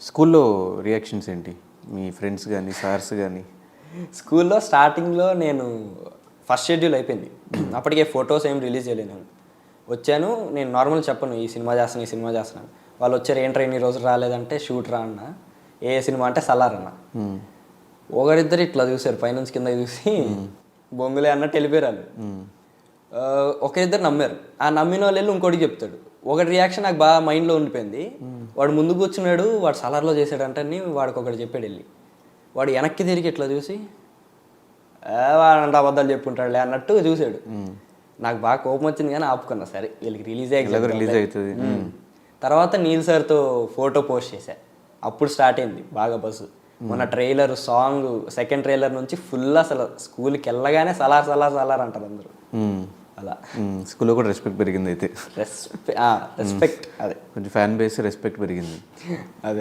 స్కూల్లో రియాక్షన్స్ ఏంటి మీ ఫ్రెండ్స్ కానీ సార్స్ కానీ? స్కూల్లో స్టార్టింగ్లో నేను ఫస్ట్ షెడ్యూల్ అయిపోయింది, అప్పటికే ఫొటోస్ ఏం రిలీజ్ చేయలేదు. నేను వచ్చాను, నేను నార్మల్ చెప్పను ఈ సినిమా చేస్తున్నాను. వాళ్ళు వచ్చారు, ఏంట్రా ఇన్ని రోజులు రాలేదంటే షూట్ రా అన్న. ఏ సినిమా అంటే సలార్ అన్న. ఒకరిద్దరు ఇట్లా చూసారు, పైనుంచి కింద చూసి బొంగులే అన్నట్టు వెళ్ళిపోయారు వాళ్ళు. ఒకరిద్దరు నమ్మారు. ఆ నమ్మిన వాళ్ళు వెళ్ళి ఇంకోటికి చెప్తాడు. ఒకటి రియాక్షన్ నాకు బాగా మైండ్లో ఉండిపోయింది. వాడు ముందుకు కూర్చున్నాడు, వాడు సలార్లో చేశాడంటే వాడికి ఒకటి చెప్పాడు వెళ్ళి. వాడు వెనక్కి తిరిగి ఇట్లా చూసి వాడంట అబద్ధాలు చెప్పుంటాడులే అన్నట్టు చూశాడు. నాకు బాగా కోపం వచ్చింది కానీ ఆపుకున్నా, సరే వీళ్ళకి రిలీజ్ అవుతుంది. తర్వాత నీల్ సార్తో ఫోటో పోస్ట్ చేశా, అప్పుడు స్టార్ట్ అయింది బాగా బస్సు. మొన్న ట్రైలర్ సాంగ్ సెకండ్ ట్రైలర్ నుంచి ఫుల్ అసలు స్కూల్కి వెళ్ళగానే సలార్ సలార్ సలార్ అంటారు అందరూ. అలా స్కూల్లో కూడా రెస్పెక్ట్ పెరిగింది అయితే. రెస్పెక్ట్ అదే కొంచెం ఫ్యాన్ బేస్ రెస్పెక్ట్ పెరిగింది అదే.